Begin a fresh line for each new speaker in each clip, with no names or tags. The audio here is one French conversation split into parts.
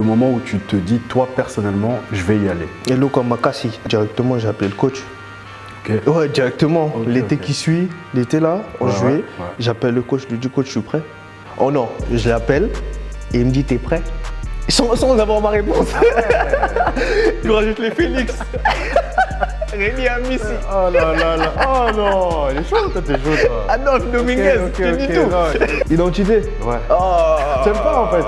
Le moment où tu te dis, toi personnellement, je vais y aller.
Et l'eau comme Makassi, directement j'ai appelé le coach.
Okay.
Ouais, directement. L'été qui suit, l'été là, en juillet, j'appelle le coach, je lui dis coach, je suis prêt. Oh non, je l'appelle et il me dit t'es prêt. Sans avoir ma réponse. Il rajoute les Phoenix. Rémi à Messi.
Oh là là là. Oh non, il est chaud, toi t'es chaud toi.
Ah non, Dominguez, tu dis tout.
Non.
Identité.
Ouais.
Oh.
T'aimes pas en fait.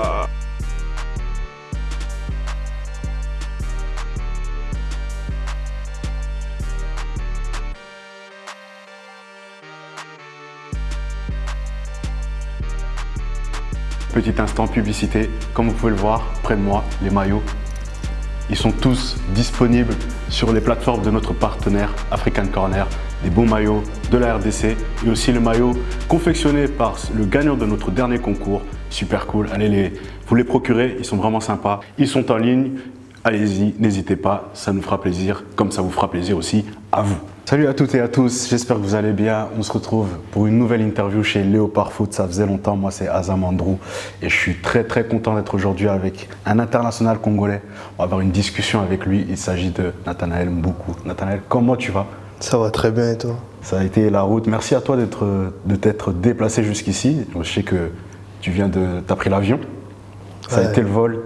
Petit instant publicité, comme vous pouvez le voir, près de moi, les maillots, ils sont tous disponibles sur les plateformes de notre partenaire African Corner, des beaux maillots de la RDC et aussi le maillot confectionné par le gagnant de notre dernier concours, super cool, allez vous les procurer, ils sont vraiment sympas, ils sont en ligne, allez-y, n'hésitez pas, ça nous fera plaisir, comme ça vous fera plaisir aussi à vous. Salut à toutes et à tous, j'espère que vous allez bien. On se retrouve pour une nouvelle interview chez Léopard Foot. Ça faisait longtemps, moi c'est Azam Andrew et je suis très content d'être aujourd'hui avec un international congolais. On va avoir une discussion avec lui, il s'agit de Nathanaël Mboukou. Nathanaël, comment tu vas?
Ça va très bien et toi?
Ça a été la route, merci à toi de t'être déplacé jusqu'ici. Je sais que t'as pris l'avion, ça a été le vol.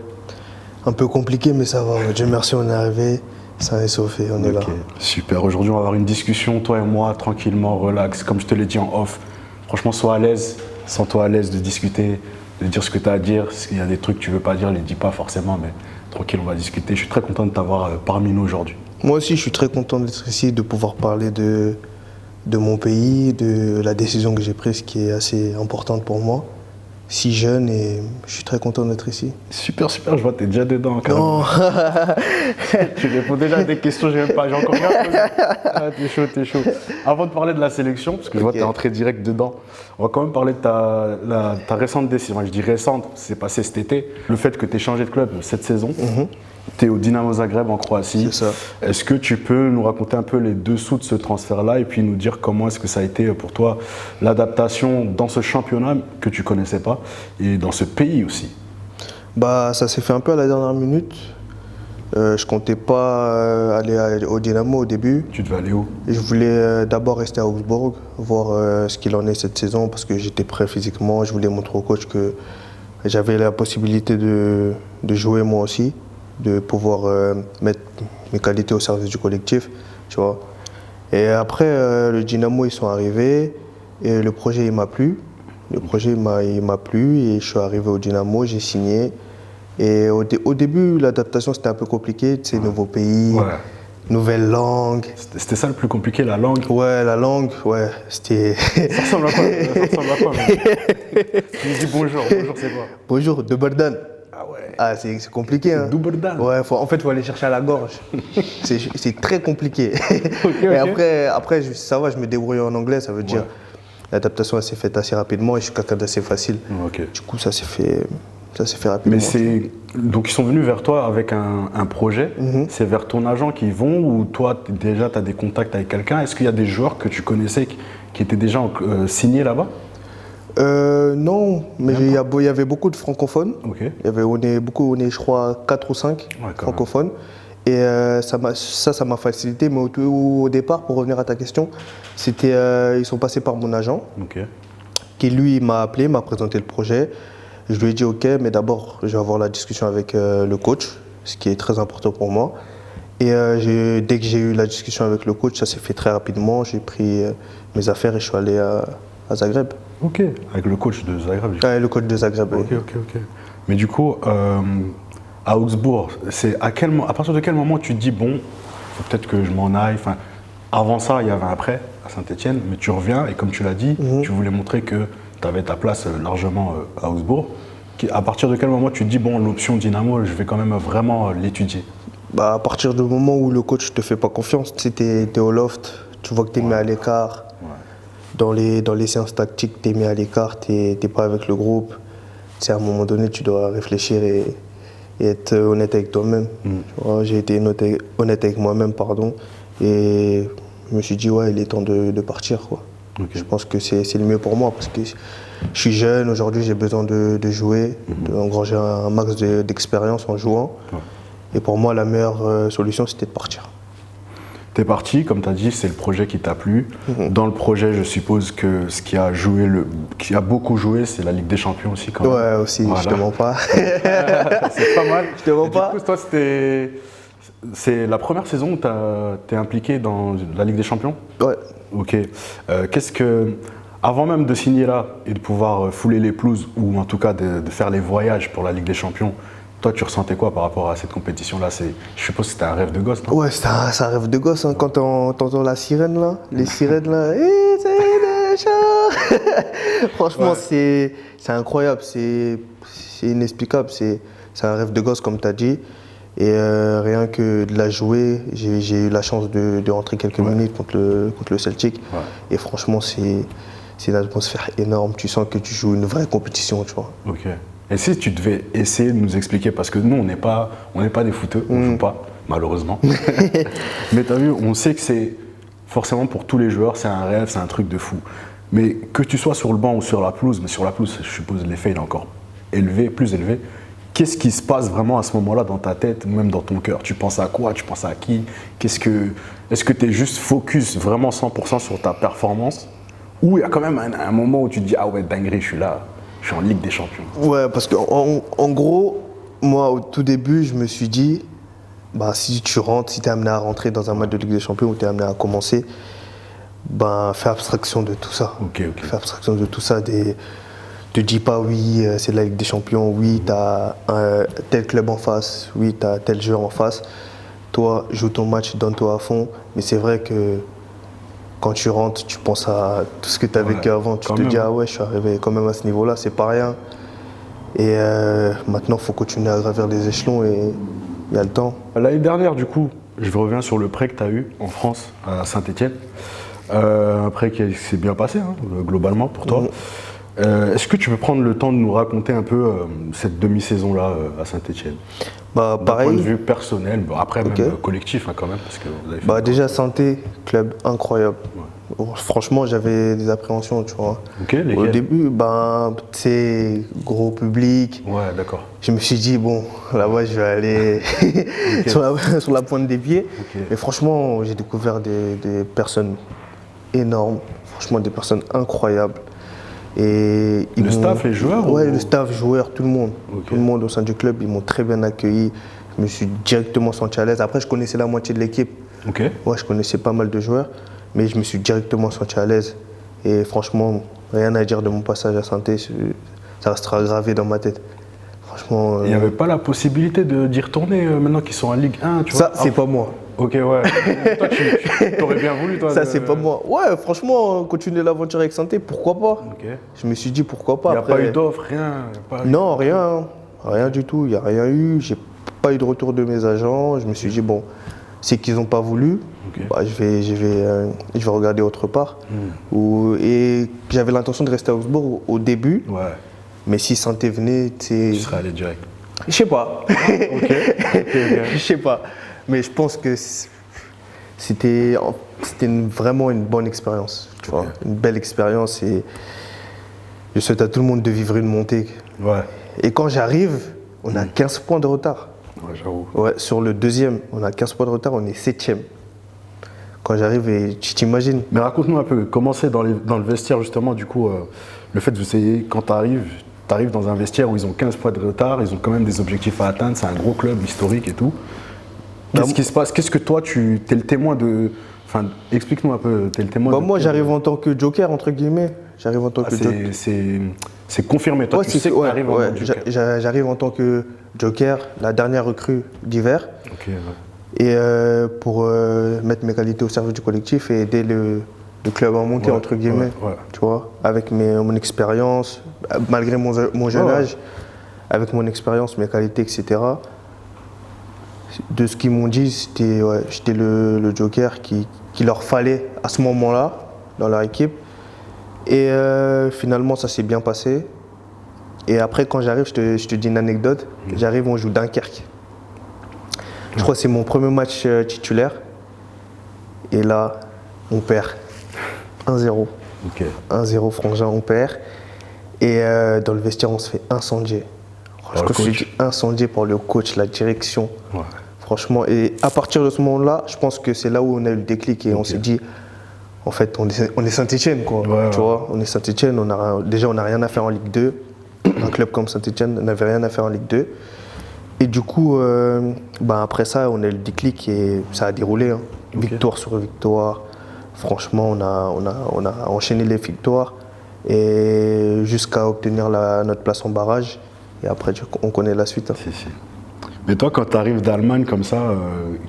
Un peu compliqué mais ça va, Dieu merci on est arrivé. Ça est sauvé, on est là.
Super, aujourd'hui on va avoir une discussion, toi et moi, tranquillement, relax, comme je te l'ai dit en off. Franchement, sois à l'aise, sens-toi à l'aise de discuter, de dire ce que tu as à dire. S'il y a des trucs que tu veux pas dire, les dis pas forcément, mais tranquille, on va discuter. Je suis très content de t'avoir parmi nous aujourd'hui.
Moi aussi, je suis très content d'être ici, de pouvoir parler de mon pays, de la décision que j'ai prise qui est assez importante pour moi. Si jeune et je suis très content d'être ici.
Super, je vois, t'es déjà dedans.
Non.
Tu réponds déjà à des questions, j'ai encore rien. Ah, t'es chaud. Avant de parler de la sélection, parce que je vois que t'es entré direct dedans, on va quand même parler de ta récente décision. Enfin, je dis récente, c'est passé cet été. Le fait que t'aies changé de club cette saison. Tu es au Dinamo Zagreb en Croatie.
C'est ça.
Est-ce que tu peux nous raconter un peu les dessous de ce transfert-là et puis nous dire comment est-ce que ça a été pour toi l'adaptation dans ce championnat que tu ne connaissais pas et dans ce pays aussi?
Bah, ça s'est fait un peu à la dernière minute. Je comptais pas aller au Dynamo au début.
Tu devais aller où?
Je voulais d'abord rester à Augsbourg, voir ce qu'il en est cette saison parce que j'étais prêt physiquement. Je voulais montrer au coach que j'avais la possibilité de jouer moi aussi, de pouvoir mettre mes qualités au service du collectif, tu vois. Et après, le Dynamo, ils sont arrivés et le projet, il m'a plu. Le projet, il m'a plu et je suis arrivé au Dynamo, j'ai signé. Et au début, l'adaptation, c'était un peu compliqué, tu sais, nouveau pays, nouvelle langue.
C'était ça le plus compliqué, la langue?
Ouais, la langue, ouais, c'était...
Ça ressemble à quoi? Tu me dis bonjour c'est quoi?
Bonjour, de Bordan.
Ah ouais.
Ah, c'est compliqué, hein.
Duberdan.
Ouais, en fait, il faut aller chercher à la gorge. C'est très compliqué.
Okay.
Après, ça va, je me débrouille en anglais, ça veut dire l'adaptation s'est faite assez rapidement et je suis quelqu'un d'assez facile. Du coup, ça s'est fait rapidement.
Mais donc ils sont venus vers toi avec un projet, c'est vers ton agent qu'ils vont ou toi déjà tu as des contacts avec quelqu'un? Est-ce qu'il y a des joueurs que tu connaissais qui étaient déjà signés là-bas?
Non, mais il y avait beaucoup de francophones. On est je crois 4 ou 5 francophones. Et ça m'a facilité, mais au départ, pour revenir à ta question, ils sont passés par mon agent, qui lui m'a appelé, m'a présenté le projet. Je lui ai dit ok, mais d'abord je vais avoir la discussion avec le coach, ce qui est très important pour moi. Et dès que j'ai eu la discussion avec le coach, ça s'est fait très rapidement. J'ai pris mes affaires et je suis allé à Zagreb.
Ok, avec le coach de Zagreb.
Ouais, le coach de Zagreb.
Ok. Mais du coup, à Augsbourg, à partir de quel moment tu te dis bon, faut peut-être que je m'en aille. Enfin, avant ça, il y avait un prêt à Saint-Etienne, mais tu reviens et comme tu l'as dit, tu voulais montrer que tu avais ta place largement à Augsbourg. À partir de quel moment tu te dis bon, l'option Dynamo, je vais quand même vraiment l'étudier?
Bah, à partir du moment où le coach ne te fait pas confiance, tu es au loft, tu vois que tu es mis à l'écart. Dans les séances tactiques, tu es mis à l'écart, tu n'es pas avec le groupe. À un moment donné, tu dois réfléchir et être honnête avec toi-même. J'ai été honnête avec moi-même, et je me suis dit, ouais, il est temps de partir, quoi. Je pense que c'est le mieux pour moi parce que je suis jeune, aujourd'hui j'ai besoin de jouer, d'engranger un max d'expérience en jouant. Et pour moi, la meilleure solution, c'était de partir.
T'es parti, comme tu as dit, c'est le projet qui t'a plu. Dans le projet, je suppose que ce qui a beaucoup joué, c'est la Ligue des Champions aussi quand même.
Ouais, aussi, voilà. Je te mens pas.
C'est pas mal.
Je te mens pas.
Du coup, toi, c'est la première saison où t'es impliqué dans la Ligue des Champions?
Ouais.
Ok. Avant même de signer là et de pouvoir fouler les pelouses, ou en tout cas de faire les voyages pour la Ligue des Champions, toi, tu ressentais quoi par rapport à cette compétition-là? Je suppose que c'était un rêve de gosse, non?
Ouais, c'est un rêve de gosse. Hein. Quand t'entends la sirène, là, les sirènes, là, franchement, c'est incroyable, c'est inexplicable. C'est un rêve de gosse, comme tu as dit. Et rien que de la jouer, j'ai eu la chance de rentrer quelques minutes contre le Celtic. Ouais. Et franchement, c'est une atmosphère énorme. Tu sens que tu joues une vraie compétition, tu vois.
Ok. Et si tu devais essayer de nous expliquer, parce que nous, on n'est pas des footeux, on ne joue pas, malheureusement. Mais tu as vu, on sait que c'est forcément pour tous les joueurs, c'est un rêve, c'est un truc de fou. Mais que tu sois sur le banc ou sur la pelouse, mais sur la pelouse, je suppose l'effet est encore plus élevé. Qu'est-ce qui se passe vraiment à ce moment-là dans ta tête, même dans ton cœur? Tu penses à quoi? Tu penses à qui? Est-ce que tu es juste focus vraiment 100% sur ta performance? Ou il y a quand même un moment où tu te dis, ah ouais, dinguerie, je suis là. Je suis en Ligue des Champions.
Ouais, parce qu'en gros, moi, au tout début, je me suis dit, bah, si tu rentres, si tu es amené à rentrer dans un match de Ligue des Champions ou tu es amené à commencer, bah, fais abstraction de tout ça. Fais abstraction de tout ça. Te dis pas, oui, c'est de la Ligue des Champions, oui, tu as tel club en face, oui, tu as tel joueur en face. Toi, joue ton match, donne-toi à fond. Mais c'est vrai que quand tu rentres, tu penses à tout ce que tu as vécu avant. Tu te dis, ah ouais, je suis arrivé quand même à ce niveau-là, c'est pas rien. Et maintenant, il faut continuer à gravir les échelons et il y a le temps.
L'année dernière, du coup, je reviens sur le prêt que tu as eu en France, à Saint-Etienne. Un prêt qui s'est bien passé, hein, globalement, pour toi. Est-ce que tu peux prendre le temps de nous raconter un peu cette demi-saison-là à Saint-Etienne?
Bah,
d'un point de vue personnel, après même collectif, hein, quand même, parce que vous avez fait
déjà Santé, club incroyable. Ouais. Franchement, j'avais des appréhensions, tu vois. Au début, c'est gros public.
Ouais, d'accord.
Je me suis dit, bon, là-bas, je vais aller sur la pointe des pieds. Mais franchement, j'ai découvert des personnes énormes, franchement, des personnes incroyables. Et
le staff, les joueurs?
Ouais, le staff, joueurs, tout le monde. Tout le monde au sein du club, ils m'ont très bien accueilli. Je me suis directement senti à l'aise. Après, je connaissais la moitié de l'équipe. Ouais, je connaissais pas mal de joueurs, mais je me suis directement senti à l'aise. Et franchement, rien à dire de mon passage à Santé, ça restera gravé dans ma tête. Franchement.
Il n'y avait pas la possibilité d'y retourner maintenant qu'ils sont en Ligue 1, tu vois?
Ça, c'est pas moi.
Ok, ouais. Toi, tu aurais bien voulu, toi.
Ça, c'est pas moi. Ouais, franchement, continuer l'aventure avec Santé, pourquoi pas? Je me suis dit, pourquoi pas.
Il n'y a pas eu d'offre, rien?
Non, rien. Rien du tout. Il n'y a rien eu. J'ai pas eu de retour de mes agents. Je me suis dit, bon, c'est qu'ils n'ont pas voulu. Je vais regarder autre part. Et j'avais l'intention de rester à Augsbourg au début. Ouais. Mais si Santé venait, tu
serais allé direct?
Je sais pas. Je sais pas. Mais je pense que c'était vraiment une bonne expérience, tu vois, une belle expérience. Et je souhaite à tout le monde de vivre une montée. Ouais. Et quand j'arrive, on a 15 points de retard.
Ouais, j'avoue.
Ouais, sur le deuxième, on a 15 points de retard, on est 7e. Quand j'arrive, et tu t'imagines.
Mais raconte-nous un peu, comment c'est dans le vestiaire, justement, du coup, le fait de vous essayer, quand tu arrives dans un vestiaire où ils ont 15 points de retard, ils ont quand même des objectifs à atteindre, c'est un gros club historique et tout. Qu'est-ce qui se passe? Qu'est-ce que toi, tu es le témoin de... Enfin, explique-nous un peu, tu es le témoin
moi, j'arrive en tant que joker, entre guillemets. J'arrive en tant que joker.
C'est confirmé, toi, tu sais que tu arrives en tant que joker.
J'arrive en tant que joker, la dernière recrue d'hiver. Et pour mettre mes qualités au service du collectif et aider le club à monter, entre guillemets. Tu vois, avec mon expérience, malgré mon jeune âge, avec mon expérience, mes qualités, etc. De ce qu'ils m'ont dit, j'étais le joker qu'il leur fallait à ce moment-là dans leur équipe. Et finalement, ça s'est bien passé. Et après, quand j'arrive, je te dis une anecdote. J'arrive, on joue Dunkerque. Je crois que c'est mon premier match titulaire. Et là, on perd 1-0.
Ok.
1-0 Frangin, on perd. Et dans le vestiaire, on se fait incendier. Franchement, je suis incendié par le coach, la direction. Ouais. Franchement, et à partir de ce moment-là, je pense que c'est là où on a eu le déclic et on s'est dit, en fait, on est Saint-Etienne, quoi. Ouais, tu vois, on est Saint-Etienne, déjà on n'a rien à faire en Ligue 2. Un club comme Saint-Etienne n'avait rien à faire en Ligue 2. Et du coup, après ça, on a eu le déclic et ça a déroulé. Hein. Victoire sur victoire. Franchement, on a enchaîné les victoires et jusqu'à obtenir notre place en barrage. Et après, on connaît la suite. Hein.
Si. Mais toi, quand tu arrives d'Allemagne comme ça,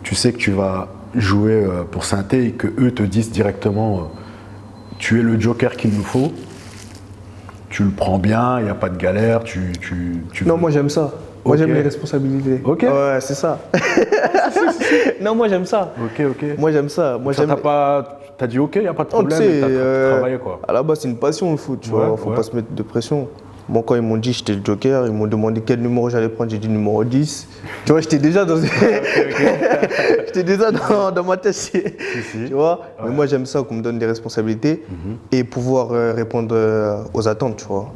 tu sais que tu vas jouer pour Saint-Étienne et qu'eux te disent directement tu es le joker qu'il nous faut, tu le prends bien, il n'y a pas de galère,
Non, moi j'aime ça. Moi j'aime les responsabilités.
Ok.
Ouais, c'est ça. Non, moi j'aime ça.
Ok.
Moi j'aime ça. Moi,
t'as dit ok, il n'y a pas de problème, t'as travaillé quoi.
À la base, c'est une passion le foot, tu vois, faut pas se mettre de pression. Moi, quand ils m'ont dit que j'étais le joker, ils m'ont demandé quel numéro j'allais prendre, j'ai dit numéro 10. Tu vois, j'étais déjà dans j'étais déjà dans ma tête, si. Tu vois. Mais moi, j'aime ça qu'on me donne des responsabilités et pouvoir répondre aux attentes, tu vois.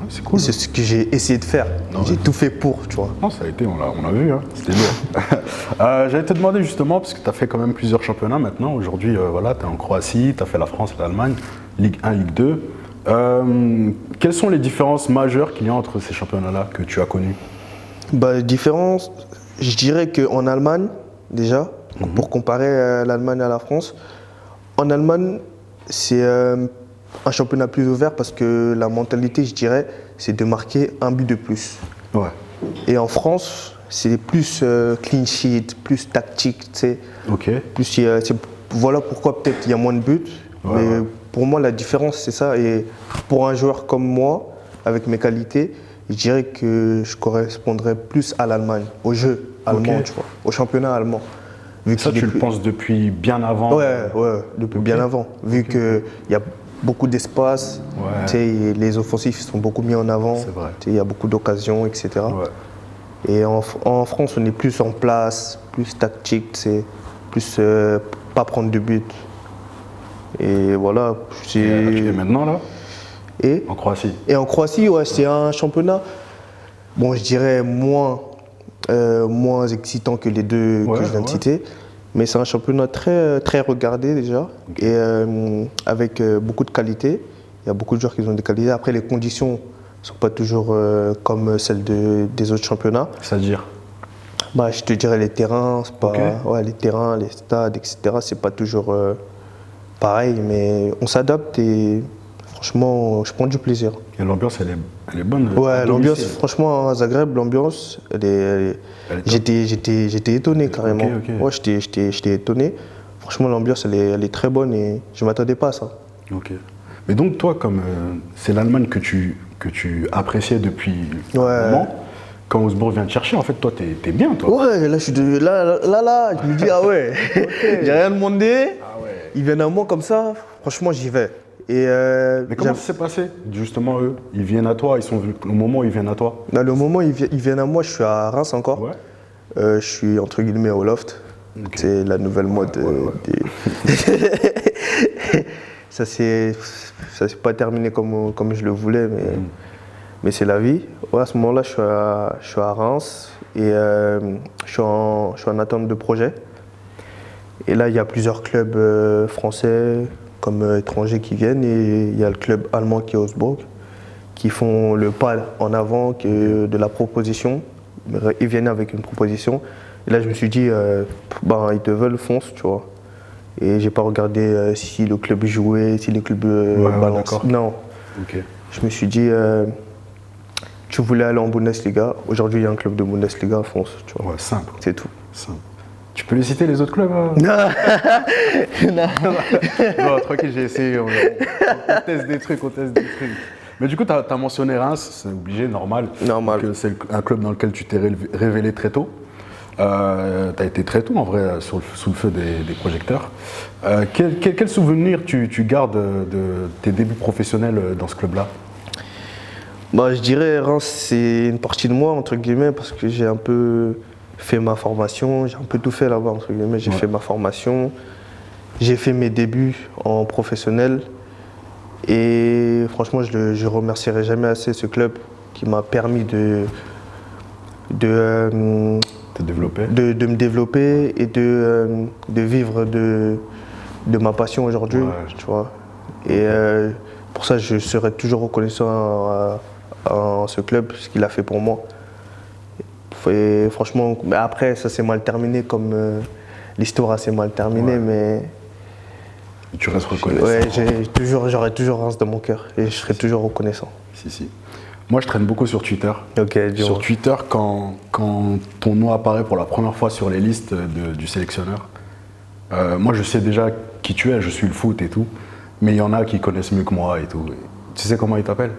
C'est cool.
C'est ce que j'ai essayé de faire. J'ai tout fait pour, tu vois.
Non, ça a été, on a vu, hein. C'était lourd. J'allais te demander justement, parce que tu as fait quand même plusieurs championnats maintenant. Aujourd'hui, tu es en Croatie, tu as fait la France, l'Allemagne, Ligue 1, Ligue 2. Quelles sont les différences majeures qu'il y a entre ces championnats-là que tu as connus?
Les différences, je dirais qu'en Allemagne, déjà, pour comparer l'Allemagne à la France, en Allemagne, c'est un championnat plus ouvert parce que la mentalité, je dirais, c'est de marquer un but de plus.
Ouais.
Et en France, c'est plus clean sheet, plus tactique, tu sais.
Ok.
Voilà pourquoi peut-être il y a moins de buts. Mais pour moi, la différence, c'est ça. Et pour un joueur comme moi, avec mes qualités, je dirais que je correspondrais plus à l'Allemagne, au jeu allemand, tu vois, au championnat allemand.
Vu ça, tu le penses depuis bien avant?
Ouais, depuis bien avant. Vu qu'il y a beaucoup d'espace, les offensifs sont beaucoup mis en avant, il y a beaucoup d'occasions, etc. Ouais. Et en France, on est plus en place, plus tactique, plus pas prendre de but. Et voilà.
Et maintenant là en Croatie.
Et en Croatie, c'est un championnat, bon, je dirais moins excitant que les deux que je viens de citer. Mais c'est un championnat très, très regardé déjà et avec beaucoup de qualité. Il y a beaucoup de joueurs qui ont des qualités. Après, les conditions ne sont pas toujours comme celles des autres championnats.
C'est-à-dire
je te dirais les terrains, les terrains, les stades, etc. C'est pas toujours pareil, mais on s'adapte et franchement, je prends du plaisir.
Et l'ambiance, elle est bonne.
Ouais, l'ambiance, franchement, à Zagreb, l'ambiance, j'étais étonné carrément. Ouais, j'étais étonné. Franchement, l'ambiance, elle est très bonne et je ne m'attendais pas à ça.
Ok. Mais donc, toi, comme c'est l'Allemagne que tu appréciais depuis un moment, quand Augsbourg vient te chercher, en fait, toi, t'es bien, toi.
Ouais, là, je me dis, ah ouais, j'ai rien demandé. Ils viennent à moi comme ça, franchement, j'y vais.
Mais comment ça s'est passé, justement, eux? Ils viennent à toi, au moment où ils viennent à toi?
Le moment où ils viennent à moi, je suis à Reims encore. Ouais. Je suis entre guillemets au loft. C'est la nouvelle mode. Ça s'est pas terminé comme je le voulais, mais c'est la vie. Ouais, à ce moment-là, je suis à Reims et je suis en attente de projet. Et là, il y a plusieurs clubs français comme étrangers qui viennent et il y a le club allemand qui est Augsbourg qui font le pas en avant de la proposition. Ils viennent avec une proposition. Et là, je me suis dit, ils te veulent, fonce, tu vois. Et j'ai pas regardé si le club jouait, si le club balançait. Non.
Okay.
Je me suis dit, tu voulais aller en Bundesliga. Aujourd'hui, il y a un club de Bundesliga, fonce, tu vois.
Ouais, simple.
C'est tout.
Simple. Tu peux les citer les autres clubs?
Non.
Non, tranquille, j'ai essayé. On teste des trucs. Mais du coup, tu as mentionné Reims, c'est obligé, normal. C'est un club dans lequel tu t'es révélé très tôt. Tu as été très tôt, en vrai, sous le feu des projecteurs. Quel souvenir tu gardes de tes débuts professionnels dans ce club-là?
Je dirais Reims, c'est une partie de moi, entre guillemets, parce que j'ai un peu fait ma formation, j'ai un peu tout fait là-bas, entre guillemets. J'ai fait ma formation, j'ai fait mes débuts en professionnel. Et franchement, je ne remercierai jamais assez ce club qui m'a permis de me développer et de vivre de ma passion aujourd'hui, tu vois. Et pour ça, je serai toujours reconnaissant à ce club, ce qu'il a fait pour moi. Et franchement, mais après, ça s'est mal terminé, comme l'histoire s'est mal terminée, mais...
Tu restes reconnaissant.
Ouais, j'aurai toujours Reims dans mon cœur et je serai toujours reconnaissant.
Si. Moi, je traîne beaucoup sur Twitter.
Ok, dis-moi.
Sur Twitter, quand ton nom apparaît pour la première fois sur les listes du sélectionneur, moi, je sais déjà qui tu es, je suis le foot et tout, mais il y en a qui connaissent mieux que moi et tout. Tu sais comment ils t'appellent?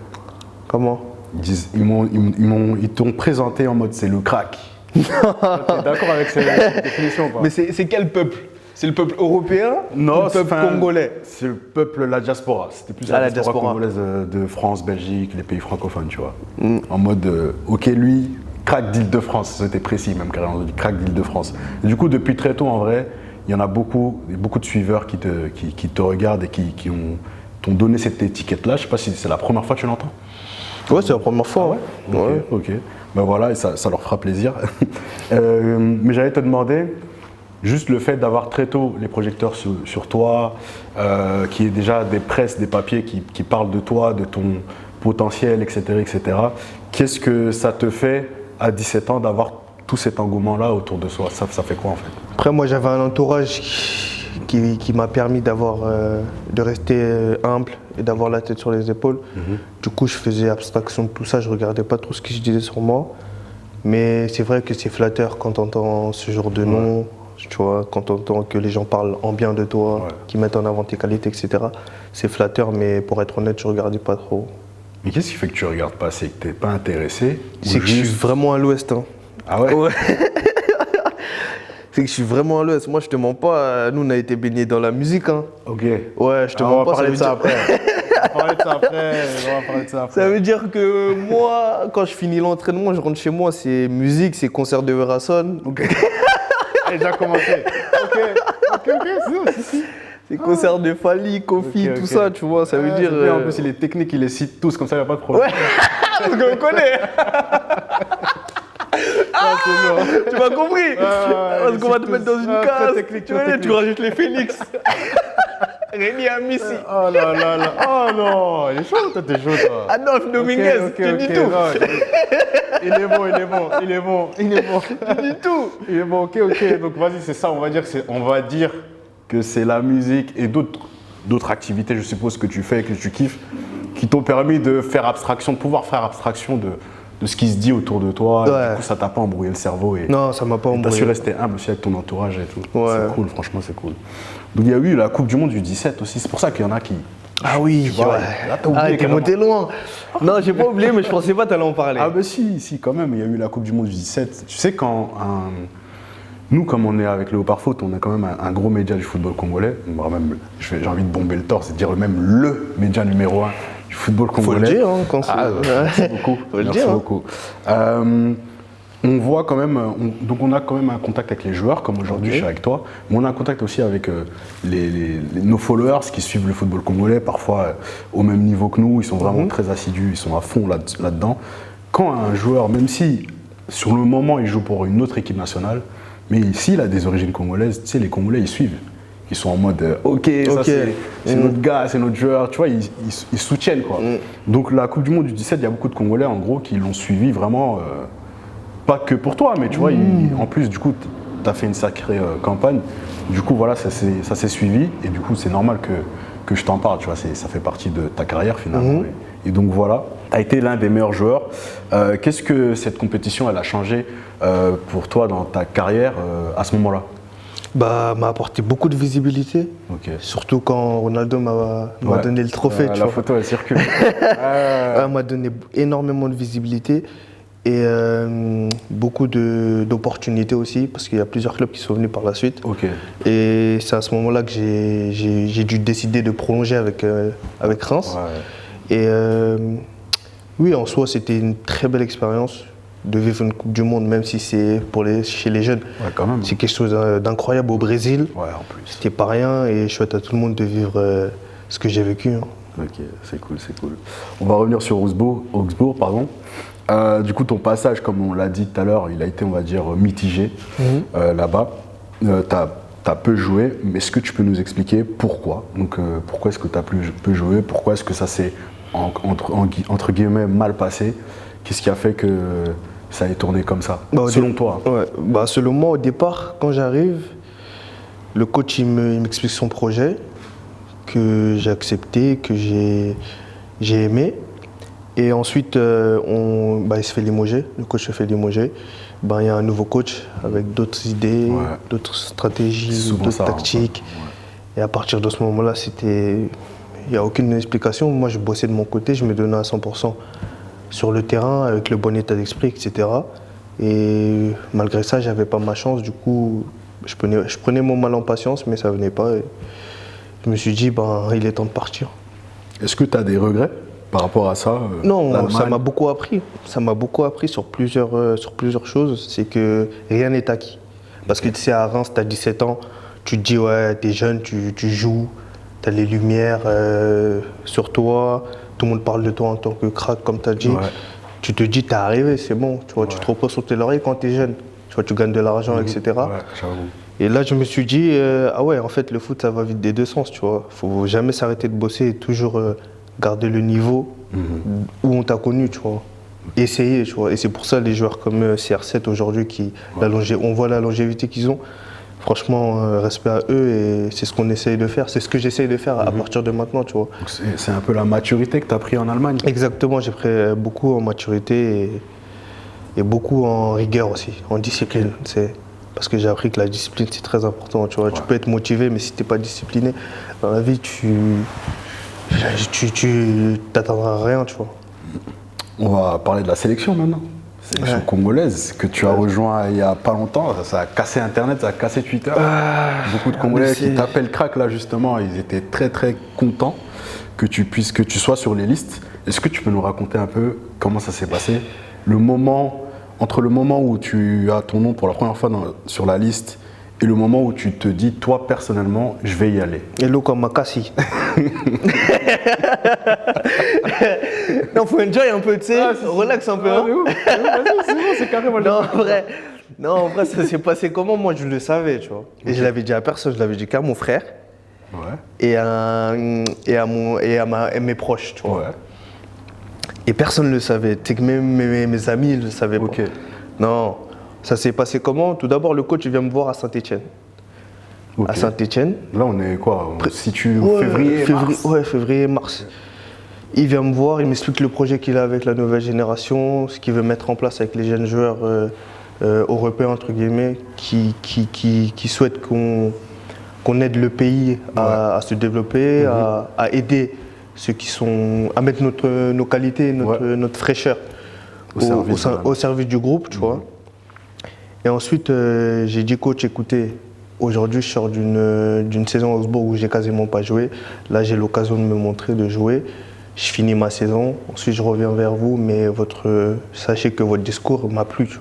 Comment?
Ils t'ont présenté en mode c'est le crack. T'es d'accord avec cette définition ou pas?
Mais c'est quel peuple? C'est le peuple européen?
Non,
le peuple congolais?
C'est le peuple, la diaspora. C'était plus la diaspora congolaise de France, Belgique, les pays francophones, tu vois. En mode, ok, lui, crack d'Île-de-France, c'était précis même carrément, on dit crack d'Île-de-France. Du coup, depuis très tôt, en vrai, il y en a beaucoup de suiveurs qui te regardent et qui t'ont donné cette étiquette-là. Je sais pas si c'est la première fois que tu l'entends.
Ouais, c'est la première fois.
Ah ouais. Ok. Ben voilà, et ça leur fera plaisir. Mais j'allais te demander, juste le fait d'avoir très tôt les projecteurs sur toi, qu'il y ait déjà des presses, des papiers qui parlent de toi, de ton potentiel, etc., qu'est-ce que ça te fait à 17 ans d'avoir tout cet engouement-là autour de soi? Ça fait quoi en fait?
Après, moi j'avais un entourage qui m'a permis de rester humble et d'avoir la tête sur les épaules. Du coup, je faisais abstraction de tout ça, je regardais pas trop ce qu'ils disaient sur moi. Mais c'est vrai que c'est flatteur quand on entend ce genre de nom, tu vois, quand on entend que les gens parlent en bien de toi, qu'ils mettent en avant tes qualités, etc. C'est flatteur, mais pour être honnête, je regardais pas trop.
Mais qu'est-ce qui fait que tu regardes pas? C'est que t'es pas intéressé?
C'est que je suis vraiment à l'ouest. Hein.
Ah ouais?
C'est que je suis vraiment à l'ouest. Moi, je te mens pas. Nous, on a été baignés dans la musique. Hein.
Ok.
Ouais, je te mens pas.
On va parler de ça après. On va parler de ça après.
Ça veut dire que moi, quand je finis l'entraînement, je rentre chez moi, c'est musique, c'est concert de Verasson.
Ok. Déjà commencé. Ok, si.
C'est concert de Fali, Kofi, tout ça, tu vois. Ça veut dire.
En plus, les techniques, ils les citent tous, comme ça, il n'y a pas de problème.
Ouais, parce qu'on connaît. Tu m'as compris? Parce qu'on va te mettre dans une case, tu rajoutes les Phoenix. Rémi Amissi.
Oh là là là. Oh non, il est chaud, toi, t'es chaud, toi.
Adolphe Dominguez, tu dis tout.
Il est bon.
Tu dis tout.
Il est bon, ok. Donc vas-y, c'est ça, on va dire que c'est la musique et d'autres activités, je suppose, que tu fais, que tu kiffes, qui t'ont permis de pouvoir faire abstraction de ce qui se dit autour de toi. Ouais. Du coup, ça t'a pas embrouillé le cerveau.
Non, ça m'a pas embrouillé.
T'as su rester humble aussi avec ton entourage et tout.
Ouais.
C'est cool, franchement, c'est cool. Donc, il y a eu la Coupe du Monde du 17 aussi. C'est pour ça qu'il y en a qui...
Ah oui,
tu vois, là, t'as oublié.
T'es monté loin. Non, j'ai pas oublié, mais je pensais pas t'allais en parler.
Ah bah si, quand même. Il y a eu la Coupe du Monde du 17. Tu sais, nous, comme on est avec Léopard Foot, on a quand même un gros média du football congolais. J'ai envie de bomber le torse et de dire même le média numéro 1 du football congolais.
Faut le dire, hein, quand
merci beaucoup. Merci beaucoup. On voit quand même, donc on a quand même un contact avec les joueurs, comme aujourd'hui je suis avec toi, mais on a un contact aussi avec nos followers qui suivent le football congolais, parfois au même niveau que nous, ils sont vraiment très assidus, ils sont à fond là-dedans. Quand un joueur, même si sur le moment il joue pour une autre équipe nationale, mais s'il a des origines congolaises, tu sais, les Congolais ils suivent. Ils sont en mode ok, ça c'est notre gars, c'est notre joueur, tu vois, ils soutiennent quoi. Donc la Coupe du Monde du 17, il y a beaucoup de Congolais en gros qui l'ont suivi vraiment, pas que pour toi, mais tu vois, en plus du coup, tu as fait une sacrée campagne. Du coup, voilà, ça s'est suivi et du coup, c'est normal que je t'en parle, tu vois, ça fait partie de ta carrière finalement. Et donc voilà, tu as été l'un des meilleurs joueurs. Qu'est-ce que cette compétition, elle a changé pour toi dans ta carrière à ce moment-là?
M'a apporté beaucoup de visibilité, surtout quand Ronaldo m'a donné le trophée.
La photo, elle circule.
M'a donné énormément de visibilité et beaucoup d'opportunités aussi, parce qu'il y a plusieurs clubs qui sont venus par la suite. Et c'est à ce moment-là que j'ai dû décider de prolonger avec Reims. Et oui, en soi, c'était une très belle expérience de vivre une Coupe du Monde, même si c'est chez les jeunes.
Quand même.
C'est quelque chose d'incroyable au Brésil.
En plus.
C'était pas rien et je souhaite à tout le monde de vivre ce que j'ai vécu.
Ok, c'est cool, c'est cool. On va revenir sur Augsbourg, pardon. Du coup, ton passage, comme on l'a dit tout à l'heure, il a été, on va dire, mitigé là-bas. T'as peu joué, mais est-ce que tu peux nous expliquer pourquoi? Donc, pourquoi est-ce que tu as peu joué? Pourquoi est-ce que ça s'est, entre guillemets, mal passé? Qu'est-ce qui a fait que ça ait tourné comme ça, selon toi?
Selon moi, au départ, quand j'arrive, le coach il m'explique son projet, que j'ai accepté, que j'ai aimé. Et ensuite, il se fait limoger, le coach se fait limoger. Il y a un nouveau coach avec d'autres idées, d'autres stratégies, d'autres tactiques. Et à partir de ce moment-là, il n'y a aucune explication. Moi, je bossais de mon côté, je me donnais à 100% sur le terrain, avec le bon état d'esprit, etc. Et malgré ça, je n'avais pas ma chance. Du coup, je prenais mon mal en patience, mais ça ne venait pas. Et je me suis dit, il est temps de partir.
Est-ce que tu as des regrets par rapport à ça?
Non, ça m'a beaucoup appris. Ça m'a beaucoup appris sur plusieurs choses. C'est que rien n'est acquis. Parce que tu sais, à Reims, tu as 17 ans, tu te dis, ouais, t'es jeune, tu joues, tu as les lumières sur toi, tout le monde parle de toi en tant que crack, comme tu as dit. Ouais. Tu te dis, t'es arrivé, c'est bon. Tu vois, tu te reposes sur tes lauriers quand tu es jeune. Tu vois, tu gagnes de l'argent, etc.
Ouais, j'avoue.
Et là, je me suis dit, en fait, le foot, ça va vite des deux sens, tu vois. Faut jamais s'arrêter de bosser et toujours garder le niveau où on t'a connu, tu vois. Essayer, tu vois. Et c'est pour ça, les joueurs comme CR7 aujourd'hui, on voit la longévité qu'ils ont. Franchement, respect à eux et c'est ce qu'on essaye de faire. C'est ce que j'essaye de faire à partir de maintenant, tu vois.
C'est un peu la maturité que tu as pris en Allemagne.
Exactement, j'ai pris beaucoup en maturité et beaucoup en rigueur aussi, en discipline. Parce que j'ai appris que la discipline, c'est très important. Tu vois. Tu peux être motivé, mais si tu n'es pas discipliné, dans la vie, tu t'attendras à rien. Tu vois.
On va parler de la sélection maintenant. Sélection congolaise que tu as rejoint il n'y a pas longtemps. Ça a cassé Internet, ça a cassé Twitter. Beaucoup de Congolais qui t'appellent crack, là, justement, ils étaient très, très contents que tu sois sur les listes. Est-ce que tu peux nous raconter un peu comment ça s'est passé? Entre le moment où tu as ton nom pour la première fois sur la liste et le moment où tu te dis, toi personnellement, je vais y aller.
Hello comme Makassi. Non, faut enjoy un peu, tu sais, relax un peu.
C'est carrément
en vrai, ça s'est passé comment? Moi, je le savais, tu vois. Et je l'avais dit à personne, je l'avais dit qu'à mon frère et à mes proches, tu vois. Ouais. Et personne ne le savait. Tu sais que même mes amis ne le savaient pas. Non, ça s'est passé comment? Tout d'abord, le coach vient me voir à Saint-Étienne. À Saint-Étienne.
Là, on est quoi? On se situe au février-mars.
Ouais, février-mars. Il vient me voir, il m'explique le projet qu'il a avec la nouvelle génération, ce qu'il veut mettre en place avec les jeunes joueurs européens, entre guillemets, qui souhaitent qu'on aide le pays à se développer, à aider ceux qui sont à mettre nos qualités, notre fraîcheur au service du groupe, tu vois. Et ensuite, j'ai dit, coach, écoutez, aujourd'hui, je sors d'une saison à Augsbourg où j'ai quasiment pas joué. Là, j'ai l'occasion de me montrer, de jouer. Je finis ma saison. Ensuite, je reviens vers vous, mais sachez que votre discours m'a plu.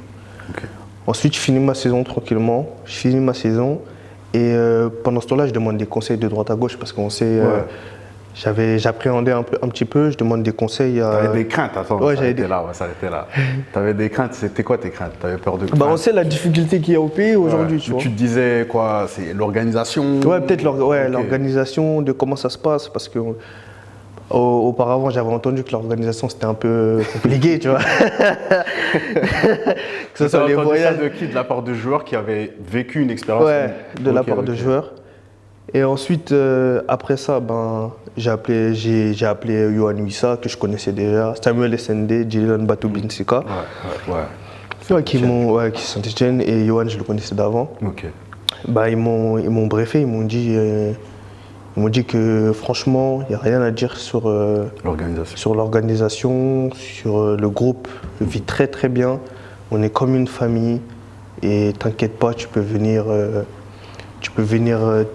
Ensuite, je finis ma saison tranquillement. Je finis ma saison et pendant ce temps-là, je demande des conseils de droite à gauche parce qu'on sait. J'appréhendais un petit peu, je demande des conseils.
T'avais des craintes, attends, on va s'arrêter là. T'avais des craintes, c'était quoi tes craintes? T'avais peur de quoi?
On sait la difficulté qu'il y a au pays aujourd'hui, tu vois.
Tu te disais quoi? C'est l'organisation?
Ouais, peut-être l'organisation, de comment ça se passe, parce que auparavant, j'avais entendu que l'organisation c'était un peu compliqué, tu vois.
Que ce soit les voyages. Ça de qui? De la part de joueurs qui avaient vécu une expérience?
Ouais, de la part de joueurs. Et ensuite, après ça, j'ai appelé Yohan Wissa, que je connaissais déjà, Samuel Essende, Dylan Batobinsika, qui sont Saint-Étienne, et Yohan, je le connaissais d'avant. Ils m'ont briefé, ils m'ont dit que franchement, il n'y a rien à dire sur l'organisation, sur le groupe. On vit très très bien, on est comme une famille, et t'inquiète pas, tu peux venir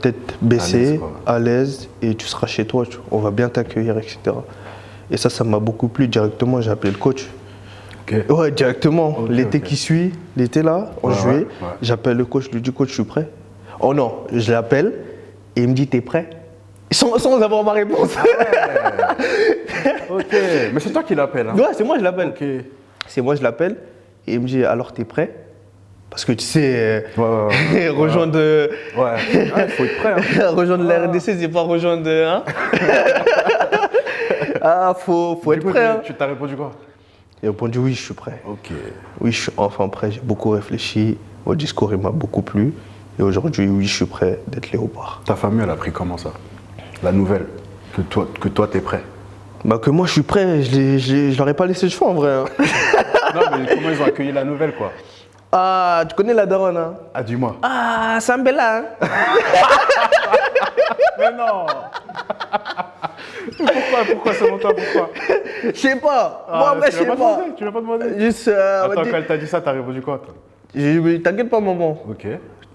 tête baissée, à l'aise, et tu seras chez toi, on va bien t'accueillir, etc. Et ça m'a beaucoup plu. Directement, j'ai appelé le coach. Ouais, directement. L'été qui suit, l'été là, en juillet, j'appelle le coach, je lui dis, coach, je suis prêt. Oh non, je l'appelle, et il me dit, t'es prêt? Sans avoir ma réponse.
Ah ouais. Ok, mais c'est toi qui l'appelles. Hein.
Ouais, c'est moi je l'appelle.
Ok.
C'est moi je l'appelle et il me dit alors t'es prêt? Parce que tu sais, rejoindre.
Ouais, il faut être prêt. Hein.
Rejoindre la RDC, c'est pas rejoindre. Hein. Faut être prêt. Hein.
Tu t'as répondu quoi?
J'ai répondu oui, je suis prêt.
Ok.
Oui, je suis enfin prêt. J'ai beaucoup réfléchi. Votre discours il m'a beaucoup plu. Et aujourd'hui, oui, je suis prêt d'être Léopard.
Ta famille, elle a pris comment ça? La nouvelle que toi t'es prêt?
Bah que moi je suis prêt. Je leur ai pas laissé le choix en vrai. Hein.
Non, mais comment ils ont accueilli la nouvelle quoi?
Ah, tu connais la daronne, hein?
Ah, dis-moi.
Ah, Sambella, hein?
Mais non. Pourquoi selon toi, pourquoi?
Je sais pas. Moi, après, je sais pas.
Tu l'as pas demandé?
Juste,
Attends, quand elle t'a dit ça, t'as répondu quoi, toi?
J'ai dit, t'inquiète pas, maman.
Ok.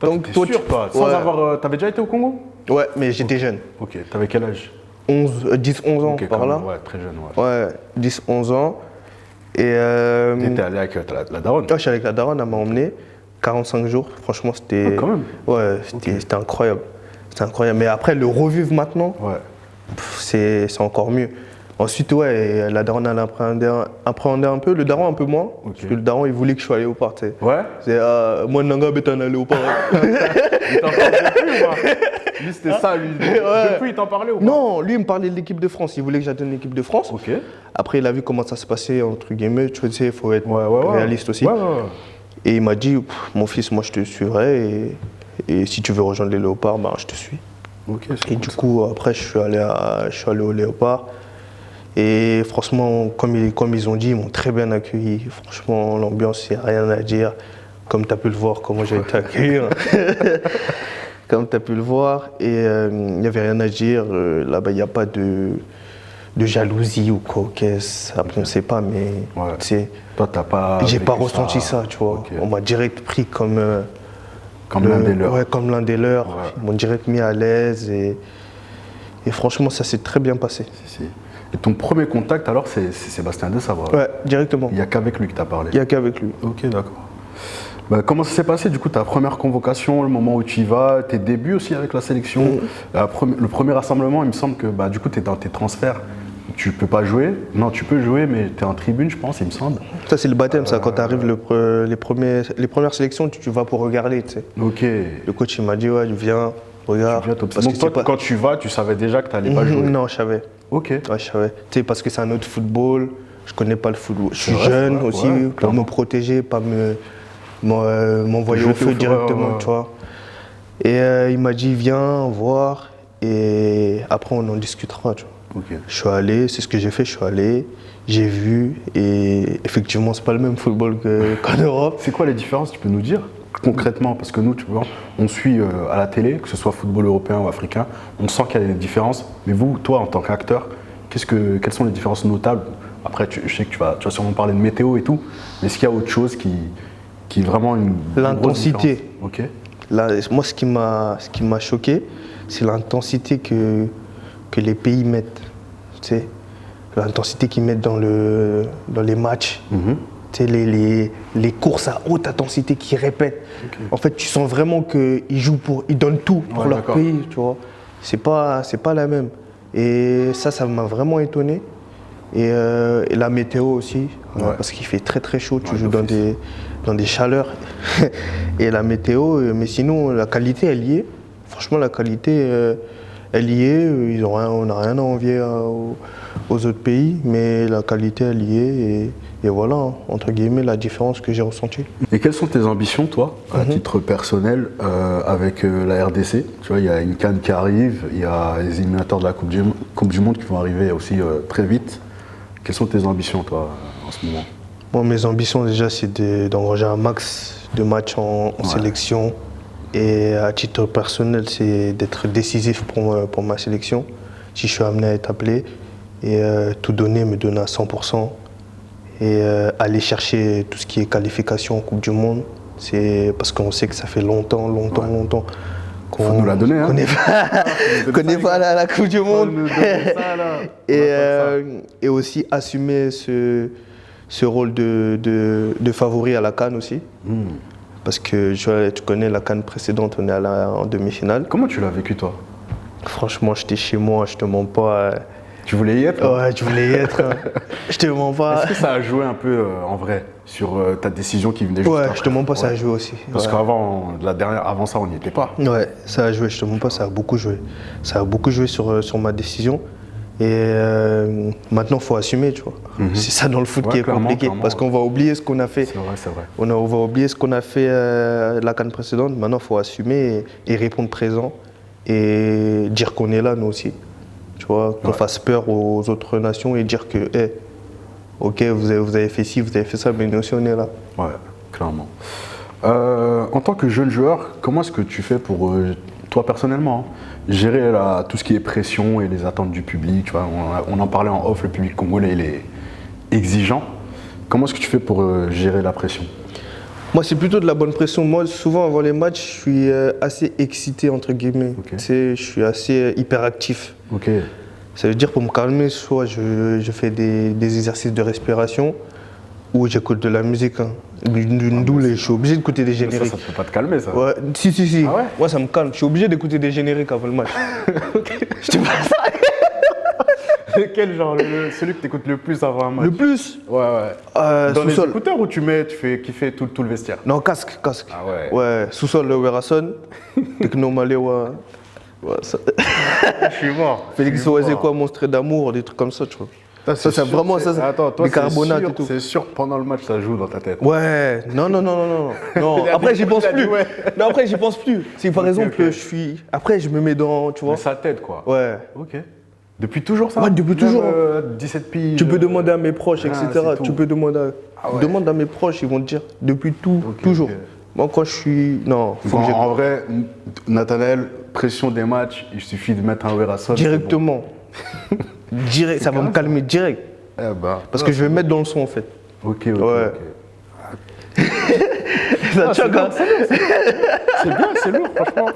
Donc,
toi, sûr, toi, sans avoir... T'avais déjà été au Congo?
Ouais, mais j'étais jeune.
Ok, t'avais quel âge?
10, 11 ans,
okay,
par là.
Ouais, très jeune, ouais.
Ouais, 10, 11 ans. Et
t'étais allé avec la daronne?
Ouais, je suis avec la daronne, elle m'a emmené. 45 jours, franchement, c'était...
Ah, quand même?
Ouais, c'était incroyable. C'était incroyable. Mais après, le revivre maintenant, c'est encore mieux. Ensuite, ouais, la daronne, elle appréhendait un peu, le daron un peu moins. Okay. Parce que le daron, il voulait que je sois léopard, tu sais.
Ouais?
C'est moi, Nanga, bétan, léopard.
Il t'en parlait depuis ou pas? Lui, c'était ça, lui. Depuis, il t'en parlait ou pas?
Non, lui, il me parlait de l'équipe de France. Il voulait que j'atteigne l'équipe de France.
Ok.
Après, il a vu comment ça se passait, entre guillemets. Tu sais, il faut être réaliste aussi.
Ouais.
Et il m'a dit, mon fils, moi, je te suivrai. Et si tu veux rejoindre les léopards, ben, je te suis.
Okay,
et du coup, après, je suis allé au léopard. Et franchement, comme ils ont dit, ils m'ont très bien accueilli. Franchement, l'ambiance, il n'y a rien à dire. Comme tu as pu le voir, comment j'ai été accueilli. Comme tu as pu le voir. Et il n'y avait rien à dire. Là-bas, il n'y a pas de jalousie ou quoi. Après, on ne sait pas, mais tu sais.
Toi, tu n'as pas.
J'ai pas ressenti ça, tu vois.
Okay.
On m'a direct pris comme
l'un des leurs.
Ouais, comme l'un des leurs. Ouais. Ils m'ont direct mis à l'aise. Et franchement, ça s'est très bien passé.
Si. Et ton premier contact, alors, c'est Sébastien De Sabre?
Ouais, directement.
Il n'y a qu'avec lui que tu as parlé?
Il n'y a qu'avec lui.
Ok, d'accord. Bah, comment ça s'est passé, du coup, ta première convocation, le moment où tu y vas, tes débuts aussi avec la sélection? Le premier rassemblement, il me semble que du coup, tu es dans tes transferts. Tu peux pas jouer? Non, tu peux jouer, mais tu es en tribune, je pense, il me semble.
Ça, c'est le baptême, ça. Quand tu arrives les premières sélections, tu vas pour regarder, tu sais.
Ok.
Le coach, il m'a dit, ouais, viens, regarde.
Donc toi, quand tu vas, tu savais déjà que tu n'allais pas jouer?
Non, je savais.
Ok.
Ouais, je savais. Tu sais, parce que c'est un autre football, je connais pas le football. Je suis jeune aussi, pour me protéger, pas m'envoyer au feu directement, tu vois. Et il m'a dit, viens voir, et après, on en discutera, tu vois.
Okay.
Je suis allé, c'est ce que j'ai fait, je suis allé, j'ai vu, et effectivement, c'est pas le même football qu'en Europe.
C'est quoi les différences, tu peux nous dire concrètement? Parce que nous, tu vois, on suit à la télé, que ce soit football européen ou africain, on sent qu'il y a des différences. Mais vous, toi, en tant qu'acteur, quelles sont les différences notables? Après, je sais que tu vas sûrement parler de météo et tout, mais est-ce qu'il y a autre chose qui est vraiment une
l'intensité.
Ok.
Là, moi, ce qui m'a choqué, c'est l'intensité que les pays mettent. Tu sais, l'intensité qu'ils mettent dans les matchs. Tu sais, les courses à haute intensité qu'ils répètent. Okay. En fait, tu sens vraiment qu'ils ils donnent tout pour leur pays, tu vois. C'est pas la même. Et ça m'a vraiment étonné. Et la météo aussi, parce qu'il fait très très chaud, tu joues dans des chaleurs. Et la météo, mais sinon, la qualité, elle y est. Franchement, la qualité, elle y est. On n'a rien à envier aux autres pays, mais la qualité, elle y est. Et voilà, entre guillemets, la différence que j'ai ressentie.
Et quelles sont tes ambitions, toi, à titre personnel, avec la RDC? Tu vois, il y a une CAN qui arrive, il y a les éliminateurs de la Coupe du Monde qui vont arriver aussi très vite. Quelles sont tes ambitions, toi, en ce moment?
Bon, mes ambitions, déjà, c'est d'engranger un max de matchs en sélection. Et à titre personnel, c'est d'être décisif pour ma sélection. Si je suis amené à être appelé, et tout donner, me donner à 100%. Et aller chercher tout ce qui est qualification en Coupe du Monde, c'est parce qu'on sait que ça fait longtemps qu'on
faut nous la donner,
connaît pas la Coupe du Monde. Et aussi assumer ce rôle de favori à la CAN aussi. Parce que tu connais la CAN précédente, on est allé en demi-finale.
Comment tu l'as vécu, toi?
Franchement, j'étais chez moi, je te mens pas.
Tu voulais y être?
Ouais, je voulais y être. Je te mens pas.
Est-ce que ça a joué un peu en vrai sur ta décision qui venait juste après?
Ouais, je te mens pas, ça a joué aussi.
Parce qu'avant avant ça, on n'y était pas.
Ouais, ça a joué, je te mens pas, ça a beaucoup joué. Ça a beaucoup joué sur ma décision. Et maintenant, il faut assumer, tu vois. C'est ça dans le foot qui est compliqué. Parce qu'on va oublier ce qu'on a fait.
C'est vrai, c'est vrai.
On va oublier ce qu'on a fait la CAN précédente. Maintenant, il faut assumer et répondre présent. Et dire qu'on est là, nous aussi. Tu vois, qu'on fasse peur aux autres nations et dire que, hey, ok, vous avez fait ci, vous avez fait ça, mais nous aussi, on est là.
Ouais, clairement. En tant que jeune joueur, comment est-ce que tu fais pour, toi personnellement, gérer tout ce qui est pression et les attentes du public? Tu vois, on en parlait en off, le public congolais, il est exigeant. Comment est-ce que tu fais pour gérer la pression?
Moi, c'est plutôt de la bonne pression. Moi, souvent, avant les matchs, je suis assez excité, entre guillemets.
Okay.
Tu sais, je suis assez hyperactif.
Ok.
Ça veut dire, pour me calmer, soit je fais des exercices de respiration ou j'écoute de la musique. Hein. D'une doule, et je suis obligé d'écouter des génériques.
Ça ne peut pas te calmer, ça?
Ouais, si.
Ah ouais?
Moi, ça me calme. Je suis obligé d'écouter des génériques avant le match. Je te parle ça.
Quel genre? Celui que tu écoutes le plus avant un match?
Le plus?
Ouais. Dans les écouteurs ou tu fais kiffer tout le vestiaire?
Non, casque.
Ah ouais?
Ouais, sous-sol, le Werason, Techno Maléwa. Ouais, ça...
Je suis mort.
Félix Oazé, quoi, Monstre d'amour, des trucs comme ça, tu vois. Ça, c'est vraiment ça.
Attends, toi,
bicarbonate et tout.
C'est sûr que pendant le match, ça joue dans ta tête.
Ouais, non. Après, j'y pense plus.
Ouais.
Non, après, j'y pense plus. C'est par exemple,
okay.
Après, je me mets dans, tu vois.
Mais sa tête, quoi.
Ouais.
Ok. Depuis toujours, ça?
Ouais, depuis toujours.
17 piges.
Tu peux demander à mes proches, etc. Tu peux demander demande à mes proches, ils vont te dire. Depuis toujours. Okay. Moi, quand je suis. Non,
faut que en vrai, Nathanaël, pression des matchs, il suffit de mettre un Werason.
Directement. Bon. Direct, ça va me calmer direct. Parce que je vais mettre dans le son, en fait.
Ok.
Ça choque, hein.
C'est bien, c'est lourd, franchement.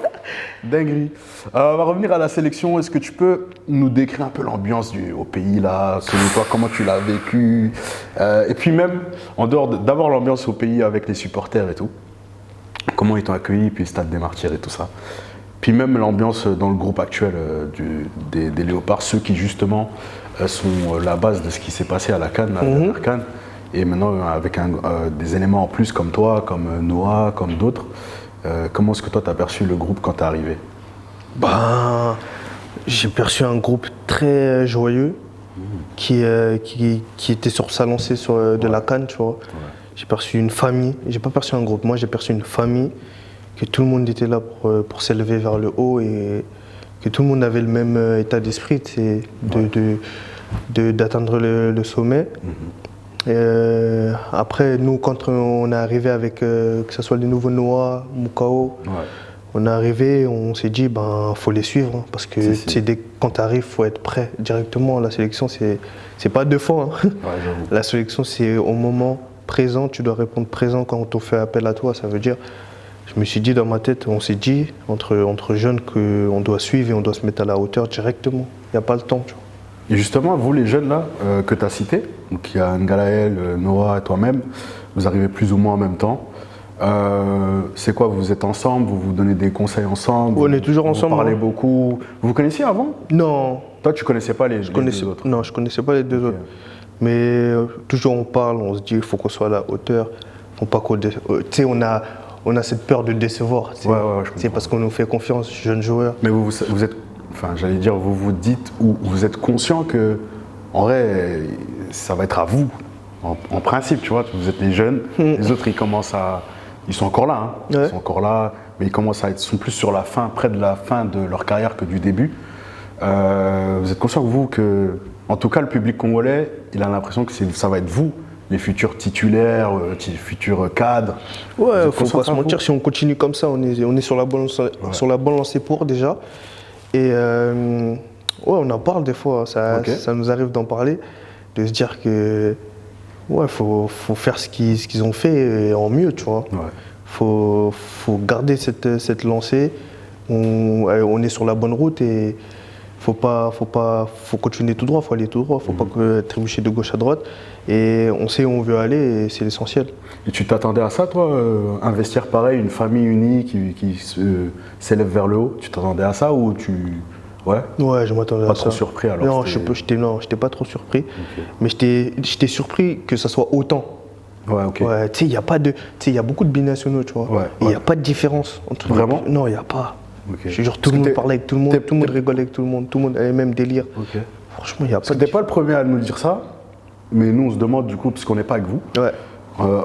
Dinguerie. On va revenir à la sélection. Est-ce que tu peux nous décrire un peu l'ambiance au pays, là, selon toi, comment tu l'as vécu? Et puis même, en dehors d'avoir l'ambiance au pays avec les supporters et tout, comment ils t'ont accueilli, puis le Stade des Martyrs et tout ça. Puis même l'ambiance dans le groupe actuel des Léopards, ceux qui justement sont la base de ce qui s'est passé à la CAN, à la dernière CAN. Et maintenant, avec des éléments en plus comme toi, comme Noah, comme d'autres, comment est-ce que toi, tu as perçu le groupe quand tu es arrivé?
J'ai perçu un groupe très joyeux qui était sur sa lancée de la CAN, tu vois. Ouais. J'ai perçu une famille, j'ai pas perçu un groupe, moi j'ai perçu une famille, que tout le monde était là pour s'élever vers le haut et que tout le monde avait le même état d'esprit, c'est d'atteindre le sommet. Après, nous, quand on est arrivé avec, que ce soit les nouveaux Noah, Mukao, on est arrivé, on s'est dit, faut les suivre, hein, parce que quand tu arrives, il faut être prêt directement. La sélection, c'est pas deux fois. Hein. La sélection, c'est au moment présent, tu dois répondre présent quand on fait appel à toi. Ça veut dire, je me suis dit dans ma tête, on s'est dit, entre jeunes, qu'on doit suivre et on doit se mettre à la hauteur directement. Il n'y a pas le temps, tu vois.
Et justement, vous les jeunes là que tu as cités, donc il y a Ngalaël, Noah et toi-même, vous arrivez plus ou moins en même temps. C'est quoi, vous êtes ensemble, vous vous donnez des conseils ensemble?
On est toujours ensemble.
Vous parlez beaucoup. Vous vous connaissiez avant?
Non.
Toi, tu connaissais pas les deux autres?
Non, je connaissais pas les deux autres. Mais toujours on parle, on se dit il faut qu'on soit à la hauteur. Faut pas qu'on tu sais, on a cette peur de décevoir. C'est parce qu'on nous fait confiance, jeunes joueurs.
Mais vous êtes, enfin, j'allais dire, vous vous dites ou vous êtes conscient que, en vrai, ça va être à vous, en principe, tu vois. Vous êtes les jeunes, les autres, ils sont encore là, hein. Ils sont encore là, mais ils sont plus sur la fin, près de la fin de leur carrière que du début. Vous êtes conscient que, en tout cas, le public congolais, il a l'impression que ça va être vous, les futurs titulaires, les futurs cadres.
Ouais, faut pas se mentir, si on continue comme ça, on est sur la bonne lancée pour déjà. Et on en parle des fois, ça nous arrive d'en parler, de se dire que faut faire ce qu'ils ont fait en mieux, tu vois. Faut garder cette lancée, on est sur la bonne route et faut continuer tout droit, faut aller tout droit, faut pas trébucher de gauche à droite. Et on sait où on veut aller et c'est l'essentiel.
Et tu t'attendais à ça, toi, un vestiaire pareil, une famille unie qui s'élève vers le haut? Tu t'attendais à ça ou Ouais.
Ouais, je m'attendais à ça.
Pas trop surpris alors?
Non, j'étais pas trop surpris. Okay. Mais j'étais surpris que ça soit autant.
Ouais, ok.
Ouais, tu sais, il y a beaucoup de binationaux, tu vois. Ouais, il n'y a pas de différence entre.
Vraiment?
Non, il n'y a pas. Okay. Je jure, tout le monde parlait avec tout le monde, tout le monde rigolait avec tout le monde avait le même délire.
Okay.
Franchement, il n'y a pas de.
T'es pas le premier à nous dire ça, mais nous on se demande du coup, parce qu'on n'est pas avec vous.
Ouais.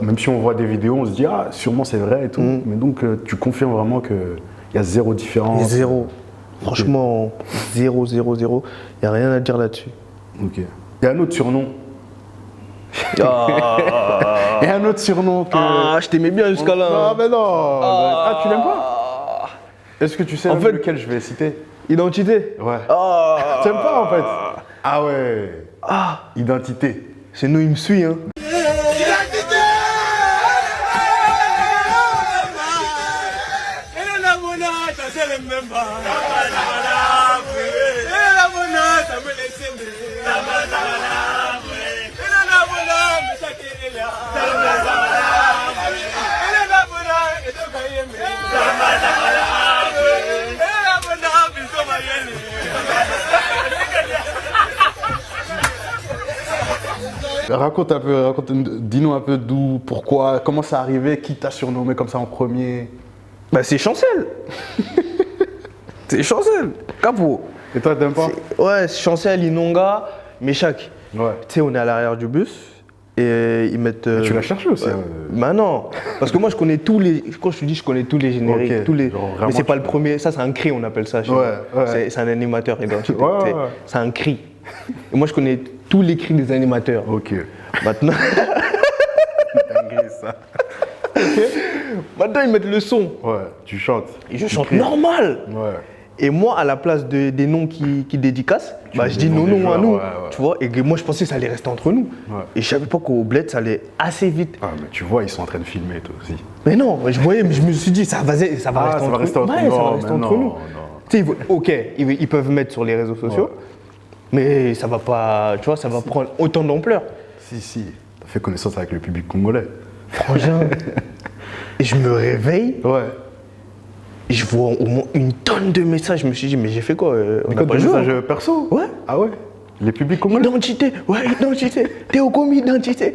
Même si on voit des vidéos, on se dit ah sûrement c'est vrai et tout. Mais donc tu confirmes vraiment qu'il y a zéro différence?
Zéro. Franchement, zéro. Il n'y a rien à dire là-dessus.
Ok. Il y a un autre surnom. Il y a un autre surnom que.
Ah, je t'aimais bien jusqu'à là.
Non, mais non. Ah, tu l'aimes pas? Est-ce que tu sais lequel je vais citer?
Identité?
Ouais. T'aimes pas en fait? Ah ouais. Identité.
C'est nous, il me suit, hein.
Raconte un peu, dis-nous un peu d'où, pourquoi, comment ça arrivé, qui t'a surnommé comme ça en premier?
Bah c'est Chancel. C'est Chancel, Capo.
Et toi t'aimes pas?
Ouais, Chancel, Inonga, Méchac.
Ouais.
Tu sais, on est à l'arrière du bus et ils mettent.
Mais tu l'as cherché aussi?
Bah non, parce que moi je connais tous les. Quand je te dis je connais tous les génériques, okay. Mais c'est pas le premier. Ça c'est un cri, on appelle ça.
Ouais.
C'est un animateur identité.
Ouais.
C'est un cri. Et moi je connais tous les cris des animateurs.
Ok.
Maintenant.
ça.
Okay. Maintenant ils mettent le son.
Ouais. Tu chantes.
Et je chante normal.
Ouais.
Et moi, à la place des noms qui dédicacent, je dis non à nous, tu vois. Et moi, je pensais que ça allait rester entre nous. Ouais. Et je savais pas qu'au bled, ça allait assez vite.
Ah, mais tu vois, ils sont en train de filmer, toi aussi.
Mais non, je voyais, mais je me suis dit, ça va rester entre nous. Tu sais, ok, ils peuvent mettre sur les réseaux sociaux, mais ça va pas, tu vois, ça va prendre autant d'ampleur.
Si, t'as fait connaissance avec le public congolais.
Franchement. Et je me réveille.
Ouais.
Et je vois au moins une tonne de messages. Je me suis dit, mais j'ai fait quoi? On n'a pas joué.
Des messages perso?
Ouais.
Ah ouais? Les publics congolais?
Identité, ouais, identité. T'es au commis identité.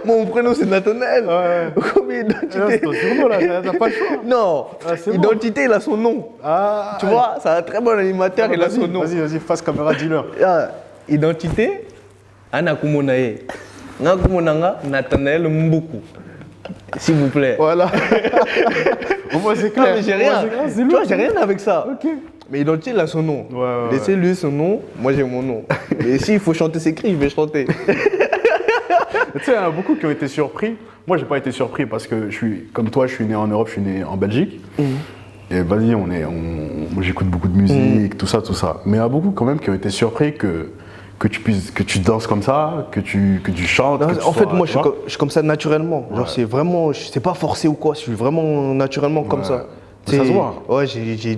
Mon prénom c'est Nathanaël.
Ouais.
Au commis identité.
C'est ton surnom là, t'as pas le choix.
Non, identité, il a son nom.
Ah.
Tu vois, c'est un très bon animateur, il a son nom.
Vas-y, face caméra, dis-leur.
Identité, Anakumonae. Nakumonanga, Nathanaël Mbuku. S'il vous plaît.
Voilà. Au moins c'est clair.
Non, mais j'ai rien. Tu vois, j'ai rien avec ça.
Ok.
Mais identité, il a son nom.
Ouais.
Laissez-lui son nom, moi j'ai mon nom. Et s'il faut chanter ses cris, je vais chanter.
Tu sais, il y en a beaucoup qui ont été surpris. Moi, j'ai pas été surpris parce que je suis, comme toi, je suis né en Europe, je suis né en Belgique. Et vas-y, moi j'écoute beaucoup de musique, tout ça. Mais il y en a beaucoup quand même qui ont été surpris que tu danses comme ça, que tu chantes. Non,
en fait, moi, je suis comme ça naturellement. Genre, c'est vraiment, c'est pas forcé ou quoi. Je suis vraiment naturellement comme ça.
Ça se voit.
Ouais, j'ai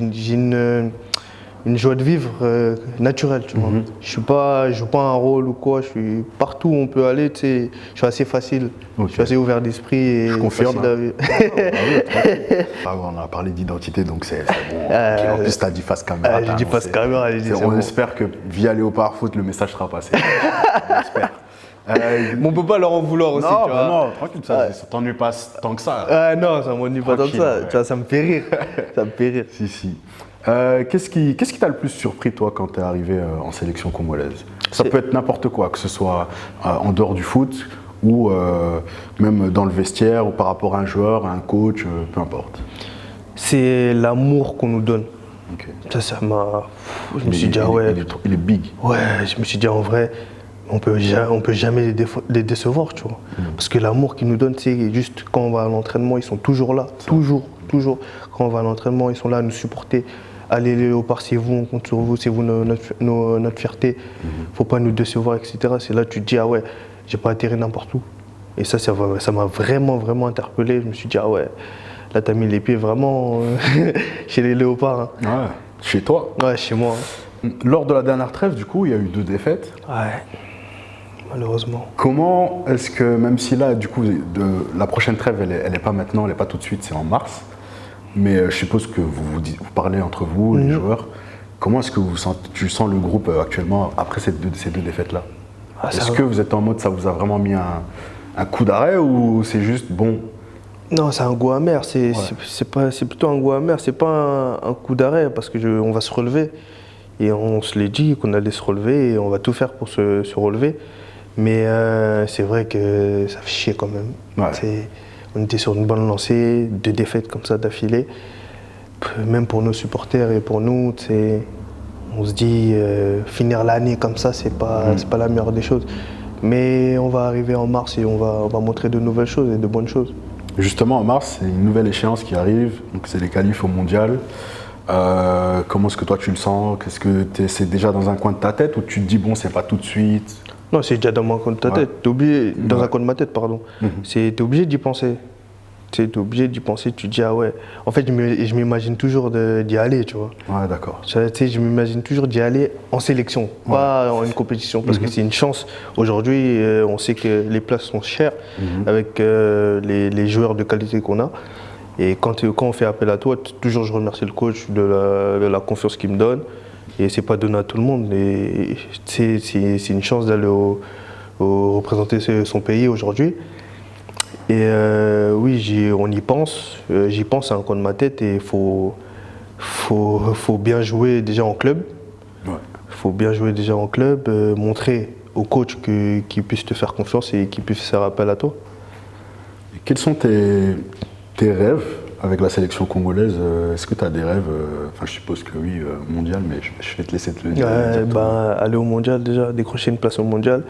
une joie de vivre naturelle, tu vois. Je joue pas un rôle ou quoi. Je suis partout où on peut aller. Tu sais, je suis assez facile. Je suis assez ouvert d'esprit et
je confirme.
Facile à vivre.
On a parlé d'identité, donc c'est bon. En plus, t'as dit face caméra.
J'ai dit face caméra.
On espère que via Léopard Foot, le message sera passé. On espère.
Mais on peut pas leur en vouloir aussi, tu vois.
Non, tranquille, ça t'ennuie pas tant que ça.
Non, ça m'ennuie pas tant que ça. Tu vois, ça me fait rire. Ça me fait rire.
Si. Qu'est-ce qui t'a le plus surpris, toi, quand t'es arrivé en sélection congolaise? Ça peut être n'importe quoi, que ce soit en dehors du foot ou même dans le vestiaire ou par rapport à un joueur, à un coach, peu importe.
C'est l'amour qu'on nous donne.
Okay.
Ça m'a... Je me suis dit, ouais...
Il est big.
Ouais, je me suis dit, en vrai... On peut jamais les décevoir, tu vois. Parce que l'amour qu'ils nous donnent, c'est juste quand on va à l'entraînement, ils sont toujours là. Toujours. Quand on va à l'entraînement, ils sont là à nous supporter. Allez, Léopard, c'est vous, on compte sur vous, c'est vous notre fierté. Faut pas nous décevoir, etc. C'est là que tu te dis, ah ouais, j'ai pas atterri n'importe où. Et ça m'a vraiment interpellé. Je me suis dit, ah ouais, là, t'as mis les pieds vraiment chez les Léopards. Hein.
Ouais, chez toi?
Ouais, chez moi. Hein.
Lors de la dernière trêve, du coup, il y a eu 2 défaites.
Ouais. Malheureusement.
Comment est-ce que, même si là, du coup, la prochaine trêve, elle n'est pas maintenant, elle n'est pas tout de suite, c'est en mars. Mais je suppose que vous parlez entre vous, les joueurs. Comment est-ce que tu sens le groupe actuellement après ces deux défaites-là? Est-ce que vous êtes en mode ça vous a vraiment mis un coup d'arrêt ou c'est juste bon?
Non, c'est un goût amer. C'est plutôt un goût amer. C'est pas un coup d'arrêt parce que on va se relever. Et on se l'est dit qu'on allait se relever et on va tout faire pour se relever. Mais c'est vrai que ça fait chier quand même. Ouais. On était sur une bonne lancée, 2 défaites comme ça d'affilée. Même pour nos supporters et pour nous, on se dit finir l'année comme ça, c'est pas la meilleure des choses. Mais on va arriver en mars et on va montrer de nouvelles choses et de bonnes choses.
Justement, en mars, c'est une nouvelle échéance qui arrive, donc c'est les qualifs au mondial. Comment est-ce que toi tu le sens? Est-ce que c'est déjà dans un coin de ta tête ou tu te dis bon, c'est pas tout de suite?
Non, c'est déjà dans un coin de ta tête. T'es obligé, dans un coin de ma tête, pardon. T'es obligé d'y penser. T'es obligé d'y penser, tu te dis ah ouais. En fait, je m'imagine toujours d'y aller, tu vois.
Ouais, d'accord.
Je m'imagine toujours d'y aller en sélection, pas en une compétition, parce que c'est une chance. Aujourd'hui, on sait que les places sont chères avec les joueurs de qualité qu'on a. Et quand on fait appel à toi, toujours je remercie le coach de la confiance qu'il me donne. Et c'est pas donné à tout le monde. Et c'est une chance d'aller représenter son pays aujourd'hui. Et oui, on y pense. J'y pense à un coin de ma tête et il faut bien jouer déjà en club. Il faut bien jouer déjà en club, montrer au coach qu'il puisse te faire confiance et qu'il puisse faire appel à toi.
Et quels sont tes rêves avec la sélection congolaise? Est-ce que tu as des rêves? Enfin, je suppose que oui, mondial, mais je vais te laisser te le dire.
Aller au mondial déjà, décrocher une place au mondial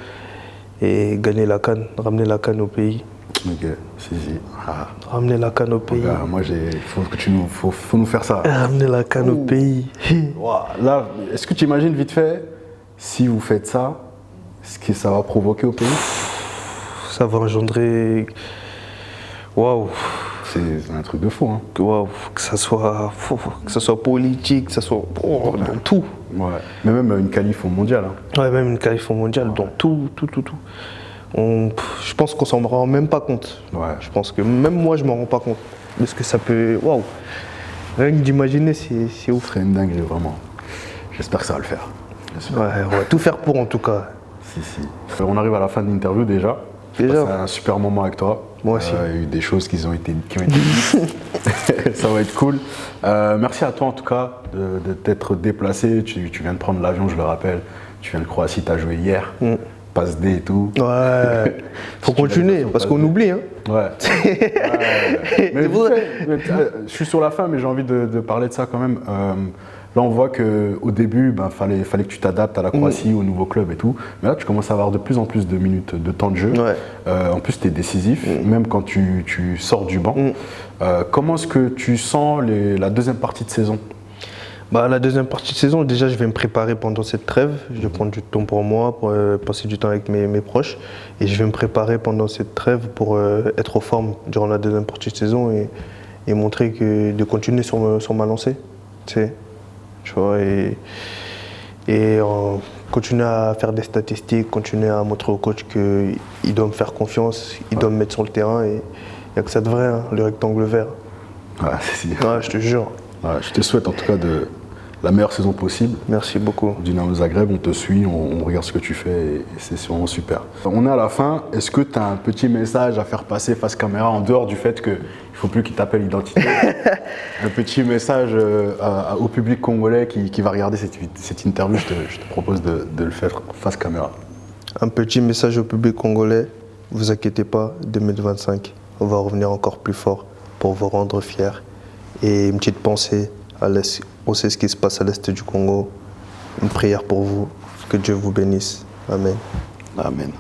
et gagner la CAN, ramener la CAN au pays.
Ok, si. Ah.
Ramener la CAN au pays.
Moi, faut nous faire ça.
Ramener la CAN au pays.
Wow. Là, est-ce que tu imagines vite fait, si vous faites ça, ce que ça va provoquer au pays?
Ça va engendrer... Waouh.
C'est un truc de fou, hein.
Waouh, que ça soit politique, que ça soit dans tout.
Ouais. Mais même une qualif au mondial. Hein.
Ouais, même une qualif au mondial, dans tout. Je pense qu'on s'en rend même pas compte.
Ouais.
Je pense que même moi, je m'en rends pas compte. Parce que ça peut... Waouh. Rien que d'imaginer, c'est ouf.
Ce serait une dinguerie, vraiment. J'espère que ça va le faire.
Ouais, on va tout faire pour, en tout cas.
Si. On arrive à la fin de l'interview déjà. C'est un super moment avec toi.
Moi aussi.
Il y a eu des choses qui ont été dites. Ça va être cool. Merci à toi en tout cas de t'être déplacé. Tu viens de prendre l'avion, je le rappelle. Tu viens de Croatie, tu as joué hier. Passe D et tout.
Ouais. Faut continuer parce qu'on oublie. Hein.
Ouais. Mais je suis sur la fin, mais j'ai envie de parler de ça quand même. Là, on voit qu'au début, fallait que tu t'adaptes à la Croatie, au nouveau club et tout. Mais là, tu commences à avoir de plus en plus de minutes de temps de jeu.
Ouais.
En plus, tu es décisif, même quand tu sors du banc. Comment est-ce que tu sens la deuxième partie de saison?
La deuxième partie de saison, déjà, je vais me préparer pendant cette trêve. Je vais prendre du temps pour moi, pour passer du temps avec mes proches. Et je vais me préparer pendant cette trêve pour être en forme durant la deuxième partie de saison et montrer de continuer sur ma lancée. Tu vois, et continuer à faire des statistiques, continuer à montrer au coach qu'il doit me faire confiance, il doit me mettre sur le terrain et il n'y a que ça de vrai, hein, le rectangle vert.
Ouais, c'est
ouais, je te jure.
Ouais, je te souhaite en tout cas la meilleure saison possible.
Merci beaucoup.
Dynamo Zagreb, on te suit, on regarde ce que tu fais et c'est vraiment super. On est à la fin. Est-ce que tu as un petit message à faire passer face caméra en dehors du fait qu'il ne faut plus qu'il t'appelle identité? Un petit message au public congolais qui va regarder cette interview, je te propose de le faire face caméra.
Un petit message au public congolais, ne vous inquiétez pas, 2025, on va revenir encore plus fort pour vous rendre fiers. Et une petite pensée à l'est. On sait ce qui se passe à l'est du Congo. Une prière pour vous. Que Dieu vous bénisse. Amen.
Amen.